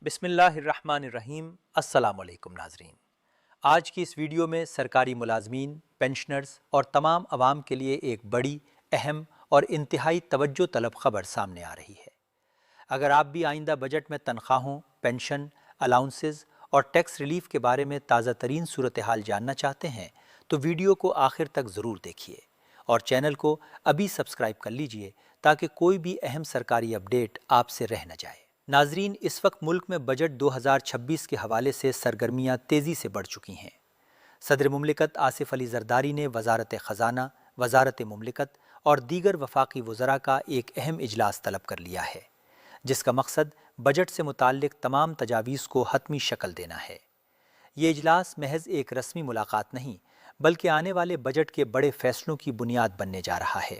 بسم اللہ الرحمن الرحیم۔ السلام علیکم ناظرین، آج کی اس ویڈیو میں سرکاری ملازمین، پینشنرز اور تمام عوام کے لیے ایک بڑی، اہم اور انتہائی توجہ طلب خبر سامنے آ رہی ہے۔ اگر آپ بھی آئندہ بجٹ میں تنخواہوں، پینشن، الاؤنسز اور ٹیکس ریلیف کے بارے میں تازہ ترین صورتحال جاننا چاہتے ہیں تو ویڈیو کو آخر تک ضرور دیکھیے اور چینل کو ابھی سبسکرائب کر لیجئے تاکہ کوئی بھی اہم سرکاری اپڈیٹ آپ سے رہ نہ جائے۔ ناظرین، اس وقت ملک میں بجٹ 2026 کے حوالے سے سرگرمیاں تیزی سے بڑھ چکی ہیں۔ صدر مملکت آصف علی زرداری نے وزارت خزانہ، وزارت مملکت اور دیگر وفاقی وزراء کا ایک اہم اجلاس طلب کر لیا ہے، جس کا مقصد بجٹ سے متعلق تمام تجاویز کو حتمی شکل دینا ہے۔ یہ اجلاس محض ایک رسمی ملاقات نہیں بلکہ آنے والے بجٹ کے بڑے فیصلوں کی بنیاد بننے جا رہا ہے۔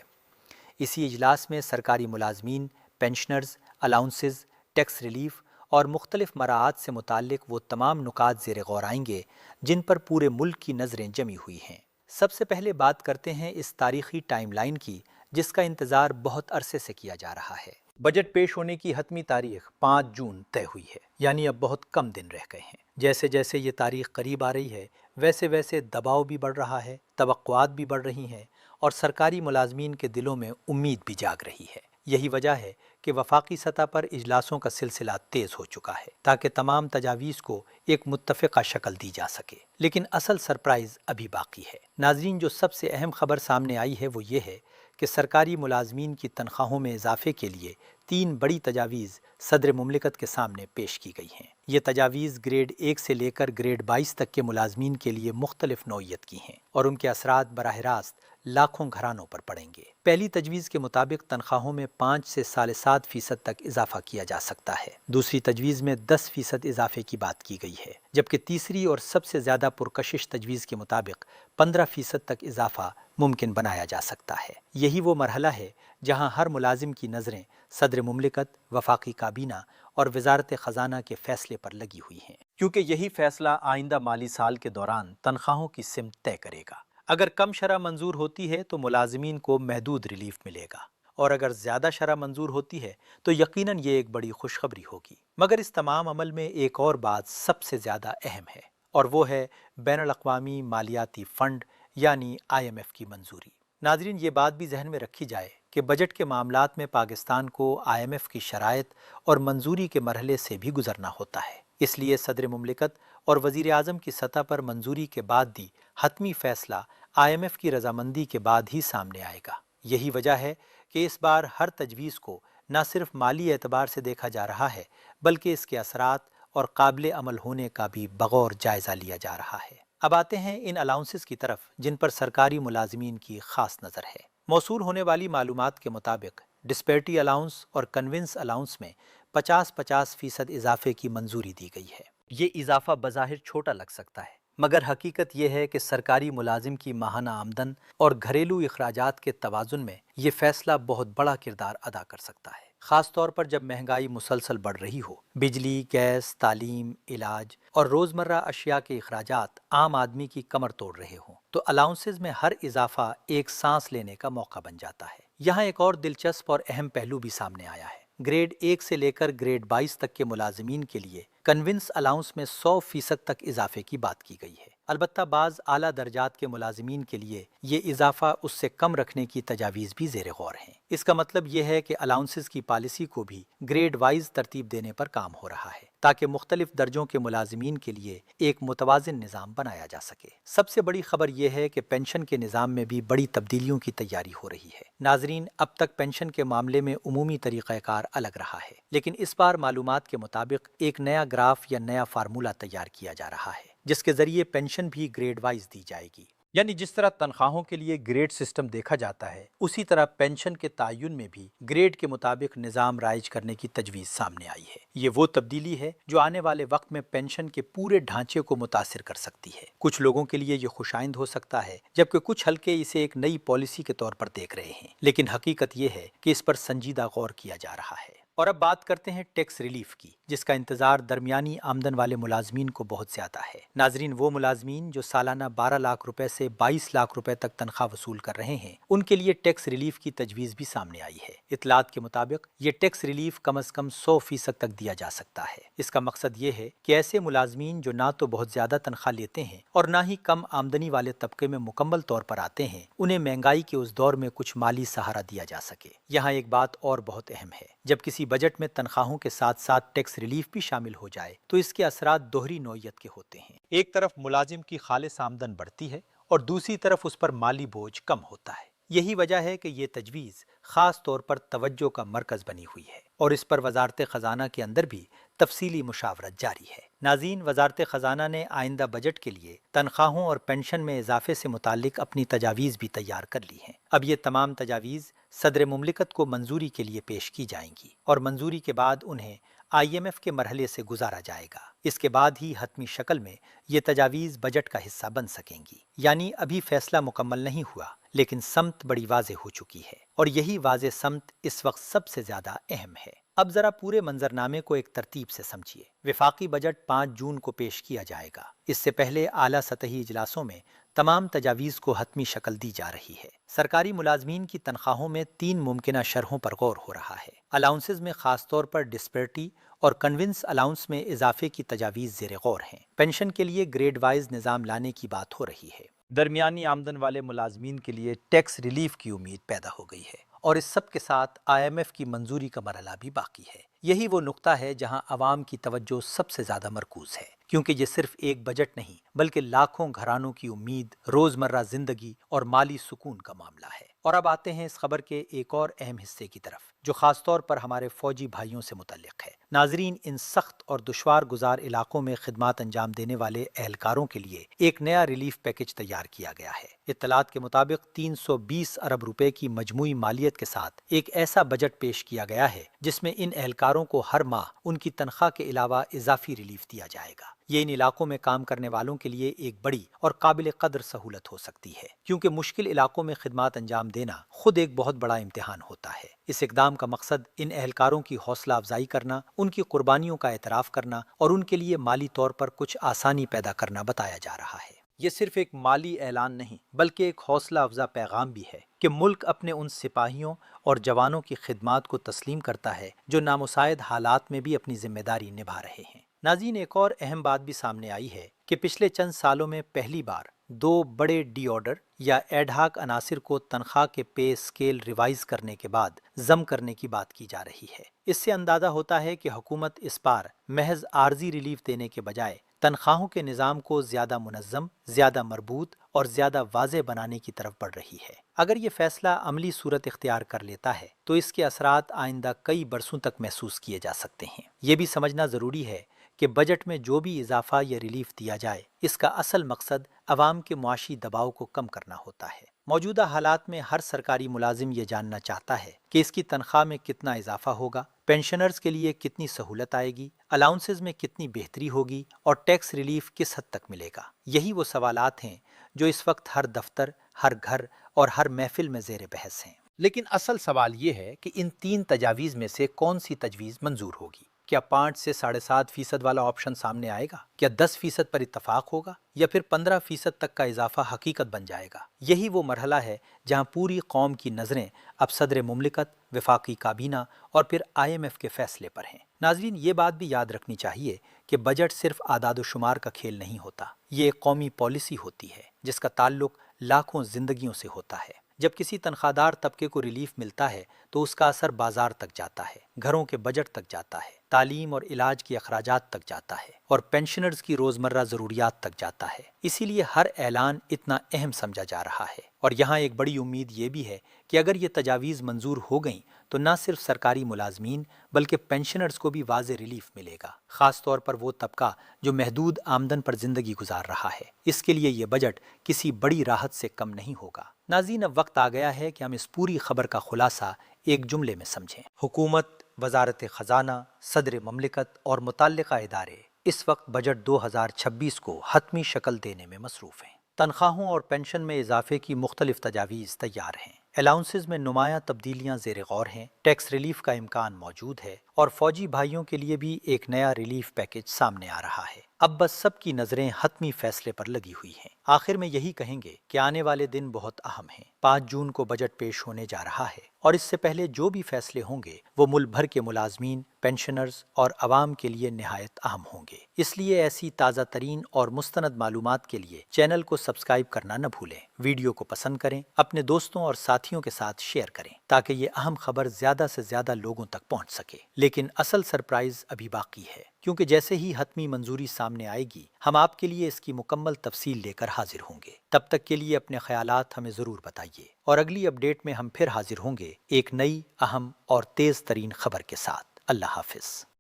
اسی اجلاس میں سرکاری ملازمین، پینشنرز، الاؤنسز، ٹیکس ریلیف اور مختلف مراعات سے متعلق وہ تمام نکات زیر غور آئیں گے جن پر پورے ملک کی نظریں جمی ہوئی ہیں۔ سب سے پہلے بات کرتے ہیں اس تاریخی ٹائم لائن کی جس کا انتظار بہت عرصے سے کیا جا رہا ہے۔ بجٹ پیش ہونے کی حتمی تاریخ 5 جون طے ہوئی ہے، یعنی اب بہت کم دن رہ گئے ہیں۔ جیسے جیسے یہ تاریخ قریب آ رہی ہے ویسے ویسے دباؤ بھی بڑھ رہا ہے، توقعات بھی بڑھ رہی ہیں اور سرکاری ملازمین کے دلوں میں امید بھی جاگ رہی ہے۔ یہی وجہ ہے کہ وفاقی سطح پر اجلاسوں کا سلسلہ تیز ہو چکا ہے تاکہ تمام تجاویز کو ایک متفقہ شکل دی جا سکے۔ لیکن اصل سرپرائز ابھی باقی ہے۔ ناظرین، جو سب سے اہم خبر سامنے آئی ہے وہ یہ ہے کہ سرکاری ملازمین کی تنخواہوں میں اضافے کے لیے 3 بڑی تجاویز صدر مملکت کے سامنے پیش کی گئی ہیں۔ یہ تجاویز گریڈ 1 سے لے کر گریڈ 22 تک کے ملازمین کے لیے مختلف نوعیت کی ہیں اور ان کے اثرات براہ راست لاکھوں گھرانوں پر پڑیں گے۔ پہلی تجویز کے مطابق تنخواہوں میں 5 سے 7.5% تک اضافہ کیا جا سکتا ہے۔ دوسری تجویز میں 10% اضافے کی بات کی گئی ہے، جبکہ تیسری اور سب سے زیادہ پرکشش تجویز کے مطابق 15% تک اضافہ ممکن بنایا جا سکتا ہے۔ یہی وہ مرحلہ ہے جہاں ہر ملازم کی نظریں صدر مملکت، وفاقی کابینہ اور وزارت خزانہ کے فیصلے پر لگی ہوئی ہیں، کیونکہ یہی فیصلہ آئندہ مالی سال کے دوران تنخواہوں کی سمت طے کرے گا۔ اگر کم شرح منظور ہوتی ہے تو ملازمین کو محدود ریلیف ملے گا، اور اگر زیادہ شرح منظور ہوتی ہے تو یقیناً یہ ایک بڑی خوشخبری ہوگی۔ مگر اس تمام عمل میں ایک اور بات سب سے زیادہ اہم ہے، اور وہ ہے بین الاقوامی مالیاتی فنڈ یعنی IMF کی منظوری۔ ناظرین، یہ بات بھی ذہن میں رکھی جائے کہ بجٹ کے معاملات میں پاکستان کو IMF کی شرائط اور منظوری کے مرحلے سے بھی گزرنا ہوتا ہے۔ اس لیے صدر مملکت اور وزیر اعظم کی سطح پر منظوری کے بعد بھی حتمی فیصلہ IMF کی رضامندی کے بعد ہی سامنے آئے گا۔ یہی وجہ ہے کہ اس بار ہر تجویز کو نہ صرف مالی اعتبار سے دیکھا جا رہا ہے بلکہ اس کے اثرات اور قابل عمل ہونے کا بھی بغور جائزہ لیا جا رہا ہے۔ اب آتے ہیں ان الاؤنسز کی طرف جن پر سرکاری ملازمین کی خاص نظر ہے۔ موصول ہونے والی معلومات کے مطابق ڈسپیرٹی الاؤنس اور کنونس الاؤنس میں 50% اضافے کی منظوری دی گئی ہے۔ یہ اضافہ بظاہر چھوٹا لگ سکتا ہے، مگر حقیقت یہ ہے کہ سرکاری ملازم کی ماہانہ آمدن اور گھریلو اخراجات کے توازن میں یہ فیصلہ بہت بڑا کردار ادا کر سکتا ہے، خاص طور پر جب مہنگائی مسلسل بڑھ رہی ہو، بجلی، گیس، تعلیم، علاج اور روزمرہ اشیاء کے اخراجات عام آدمی کی کمر توڑ رہے ہوں تو الاؤنسز میں ہر اضافہ ایک سانس لینے کا موقع بن جاتا ہے۔ یہاں ایک اور دلچسپ اور اہم پہلو بھی سامنے آیا ہے۔ گریڈ 1 سے لے کر گریڈ 22 تک کے ملازمین کے لیے کنونس الاؤنس میں 100% تک اضافے کی بات کی گئی ہے۔ البتہ بعض اعلیٰ درجات کے ملازمین کے لیے یہ اضافہ اس سے کم رکھنے کی تجاویز بھی زیر غور ہیں۔ اس کا مطلب یہ ہے کہ الاؤنسز کی پالیسی کو بھی گریڈ وائز ترتیب دینے پر کام ہو رہا ہے تاکہ مختلف درجوں کے ملازمین کے لیے ایک متوازن نظام بنایا جا سکے۔ سب سے بڑی خبر یہ ہے کہ پینشن کے نظام میں بھی بڑی تبدیلیوں کی تیاری ہو رہی ہے۔ ناظرین، اب تک پینشن کے معاملے میں عمومی طریقہ کار الگ رہا ہے، لیکن اس بار معلومات کے مطابق ایک نیا گراف یا نیا فارمولا تیار کیا جا رہا ہے جس کے ذریعے پینشن بھی گریڈ وائز دی جائے گی۔ یعنی جس طرح تنخواہوں کے لیے گریڈ سسٹم دیکھا جاتا ہے اسی طرح پینشن کے تعین میں بھی گریڈ کے مطابق نظام رائج کرنے کی تجویز سامنے آئی ہے۔ یہ وہ تبدیلی ہے جو آنے والے وقت میں پینشن کے پورے ڈھانچے کو متاثر کر سکتی ہے۔ کچھ لوگوں کے لیے یہ خوش آئند ہو سکتا ہے جبکہ کچھ حلقے اسے ایک نئی پالیسی کے طور پر دیکھ رہے ہیں، لیکن حقیقت یہ ہے کہ اس پر سنجیدہ غور کیا جا رہا ہے۔ اور اب بات کرتے ہیں ٹیکس ریلیف کی، جس کا انتظار درمیانی آمدن والے ملازمین کو بہت زیادہ ہے۔ ناظرین، وہ ملازمین جو سالانہ 12 لاکھ روپے سے 22 لاکھ روپے تک تنخواہ وصول کر رہے ہیں، ان کے لیے ٹیکس ریلیف کی تجویز بھی سامنے آئی ہے۔ اطلاعات کے مطابق یہ ٹیکس ریلیف کم از کم 100% تک دیا جا سکتا ہے۔ اس کا مقصد یہ ہے کہ ایسے ملازمین جو نہ تو بہت زیادہ تنخواہ لیتے ہیں اور نہ ہی کم آمدنی والے طبقے میں مکمل طور پر آتے ہیں، انہیں مہنگائی کے اس دور میں کچھ مالی سہارا دیا جا سکے۔ یہاں ایک بات اور بہت اہم ہے، جب کسی بجٹ میں تنخواہوں کے ساتھ ساتھ ٹیکس ریلیف بھی شامل ہو جائے تو اس کے اثرات دوہری نوعیت کے ہوتے ہیں۔ ایک طرف ملازم کی خالص آمدن بڑھتی ہے اور دوسری طرف اس پر مالی بوجھ کم ہوتا ہے۔ یہی وجہ ہے کہ یہ تجویز خاص طور پر توجہ کا مرکز بنی ہوئی ہے اور اس پر وزارت خزانہ کے اندر بھی تفصیلی مشاورت جاری ہے۔ ناظرین، وزارت خزانہ نے آئندہ بجٹ کے لیے تنخواہوں اور پینشن میں اضافے سے متعلق اپنی تجاویز بھی تیار کر لی ہیں۔ اب یہ تمام تجاویز صدر مملکت کو منظوری کے لیے پیش کی جائیں گی اور منظوری کے بعد انہیں IMF کے مرحلے سے گزارا جائے گا۔ اس کے بعد ہی حتمی شکل میں یہ تجاویز بجٹ کا حصہ بن سکیں گی۔ یعنی ابھی فیصلہ مکمل نہیں ہوا، لیکن سمت بڑی واضح ہو چکی ہے اور یہی واضح سمت اس وقت سب سے زیادہ اہم ہے۔ اب ذرا پورے منظرنامے کو ایک ترتیب سے سمجھیے۔ وفاقی بجٹ 5 جون کو پیش کیا جائے گا۔ اس سے پہلے اعلیٰ سطحی اجلاسوں میں تمام تجاویز کو حتمی شکل دی جا رہی ہے۔ سرکاری ملازمین کی تنخواہوں میں 3 ممکنہ شرحوں پر غور ہو رہا ہے۔ الاؤنسز میں خاص طور پر ڈسپیرٹی اور کنونس الاؤنس میں اضافے کی تجاویز زیر غور ہیں۔ پینشن کے لیے گریڈ وائز نظام لانے کی بات ہو رہی ہے۔ درمیانی آمدن والے ملازمین کے لیے ٹیکس ریلیف کی امید پیدا ہو گئی ہے اور اس سب کے ساتھ IMF کی منظوری کا مرحلہ بھی باقی ہے۔ یہی وہ نقطہ ہے جہاں عوام کی توجہ سب سے زیادہ مرکوز ہے، کیونکہ یہ صرف ایک بجٹ نہیں بلکہ لاکھوں گھرانوں کی امید، روزمرہ زندگی اور مالی سکون کا معاملہ ہے۔ اور اب آتے ہیں اس خبر کے ایک اور اہم حصے کی طرف، جو خاص طور پر ہمارے فوجی بھائیوں سے متعلق ہے۔ ناظرین، ان سخت اور دشوار گزار علاقوں میں خدمات انجام دینے والے اہلکاروں کے لیے ایک نیا ریلیف پیکج تیار کیا گیا ہے۔ اطلاعات کے مطابق 320 ارب روپے کی مجموعی مالیت کے ساتھ ایک ایسا بجٹ پیش کیا گیا ہے جس میں ان اہلکاروں کو ہر ماہ ان کی تنخواہ کے علاوہ اضافی ریلیف دیا جائے گا۔ یہ ان علاقوں میں کام کرنے والوں کے لیے ایک بڑی اور قابل قدر سہولت ہو سکتی ہے، کیونکہ مشکل علاقوں میں خدمات انجام دینا خود ایک بہت بڑا امتحان ہوتا ہے۔ اس اقدام کا مقصد ان اہلکاروں کی حوصلہ افزائی کرنا، ان کی قربانیوں کا اعتراف کرنا اور ان کے لیے مالی طور پر کچھ آسانی پیدا کرنا بتایا جا رہا ہے۔ یہ صرف ایک مالی اعلان نہیں بلکہ ایک حوصلہ افزا پیغام بھی ہے کہ ملک اپنے ان سپاہیوں اور جوانوں کی خدمات کو تسلیم کرتا ہے جو نامساعد حالات میں بھی اپنی ذمہ داری نبھا رہے ہیں۔ ناظرین، ایک اور اہم بات بھی سامنے آئی ہے کہ پچھلے چند سالوں میں پہلی بار 2 بڑے ڈی آرڈر یا ایڈ ہاک عناصر کو تنخواہ کے پے اسکیل ریوائز کرنے کے بعد ضم کرنے کی بات کی جا رہی ہے۔ اس سے اندازہ ہوتا ہے کہ حکومت اس بار محض عارضی ریلیف دینے کے بجائے تنخواہوں کے نظام کو زیادہ منظم، زیادہ مربوط اور زیادہ واضح بنانے کی طرف بڑھ رہی ہے۔ اگر یہ فیصلہ عملی صورت اختیار کر لیتا ہے تو اس کے اثرات آئندہ کئی برسوں تک محسوس کیے جا سکتے ہیں۔ یہ بھی سمجھنا ضروری ہے کہ بجٹ میں جو بھی اضافہ یا ریلیف دیا جائے، اس کا اصل مقصد عوام کے معاشی دباؤ کو کم کرنا ہوتا ہے۔ موجودہ حالات میں ہر سرکاری ملازم یہ جاننا چاہتا ہے کہ اس کی تنخواہ میں کتنا اضافہ ہوگا، پینشنرز کے لیے کتنی سہولت آئے گی، الاؤنسز میں کتنی بہتری ہوگی اور ٹیکس ریلیف کس حد تک ملے گا۔ یہی وہ سوالات ہیں جو اس وقت ہر دفتر، ہر گھر اور ہر محفل میں زیر بحث ہیں۔ لیکن اصل سوال یہ ہے کہ ان 3 تجاویز میں سے کون سی تجویز منظور ہوگی؟ کیا 5 سے 7.5% والا آپشن سامنے آئے گا؟ کیا 10% پر اتفاق ہوگا یا پھر 15% تک کا اضافہ حقیقت بن جائے گا؟ یہی وہ مرحلہ ہے جہاں پوری قوم کی نظریں اب صدر مملکت، وفاقی کابینہ اور پھر IMF کے فیصلے پر ہیں۔ ناظرین، یہ بات بھی یاد رکھنی چاہیے کہ بجٹ صرف اعداد و شمار کا کھیل نہیں ہوتا، یہ ایک قومی پالیسی ہوتی ہے جس کا تعلق لاکھوں زندگیوں سے ہوتا ہے۔ جب کسی تنخواہ دار طبقے کو ریلیف ملتا ہے تو اس کا اثر بازار تک جاتا ہے، گھروں کے بجٹ تک جاتا ہے، تعلیم اور علاج کے اخراجات تک جاتا ہے اور پینشنرز کی روزمرہ ضروریات تک جاتا ہے۔ اسی لیے ہر اعلان اتنا اہم سمجھا جا رہا ہے اور یہاں ایک بڑی امید یہ بھی ہے کہ اگر یہ تجاویز منظور ہو گئیں تو نہ صرف سرکاری ملازمین بلکہ پینشنرز کو بھی واضح ریلیف ملے گا، خاص طور پر وہ طبقہ جو محدود آمدن پر زندگی گزار رہا ہے۔ اس کے لیے یہ بجٹ کسی بڑی راحت سے کم نہیں ہوگا۔ ناظرین، اب وقت آ گیا ہے کہ ہم اس پوری خبر کا خلاصہ ایک جملے میں سمجھیں۔ حکومت، وزارت خزانہ، صدر مملکت اور متعلقہ ادارے اس وقت بجٹ 2026 کو حتمی شکل دینے میں مصروف ہیں۔ تنخواہوں اور پینشن میں اضافے کی مختلف تجاویز تیار ہیں۔ الاؤنسز میں نمایاں تبدیلیاں زیر غور ہیں، ٹیکس ریلیف کا امکان موجود ہے اور فوجی بھائیوں کے لیے بھی ایک نیا ریلیف پیکج سامنے آ رہا ہے۔ اب بس سب کی نظریں حتمی فیصلے پر لگی ہوئی ہیں۔ آخر میں یہی کہیں گے کہ آنے والے دن بہت اہم ہیں۔ 5 جون کو بجٹ پیش ہونے جا رہا ہے اور اس سے پہلے جو بھی فیصلے ہوں گے وہ ملک بھر کے ملازمین، پینشنرز اور عوام کے لیے نہایت اہم ہوں گے۔ اس لیے ایسی تازہ ترین اور مستند معلومات کے لیے چینل کو سبسکرائب کرنا نہ بھولیں، ویڈیو کو پسند کریں، اپنے دوستوں اور ساتھیوں کے ساتھ شیئر کریں تاکہ یہ اہم خبر زیادہ سے زیادہ لوگوں تک پہنچ سکے۔ لیکن اصل سرپرائز ابھی باقی ہے، کیونکہ جیسے ہی حتمی منظوری سامنے آئے گی ہم آپ کے لیے اس کی مکمل تفصیل لے کر حاضر ہوں گے۔ تب تک کے لیے اپنے خیالات ہمیں ضرور بتائیے اور اگلی اپڈیٹ میں ہم پھر حاضر ہوں گے ایک نئی، اہم اور تیز ترین خبر کے ساتھ۔ اللہ حافظ۔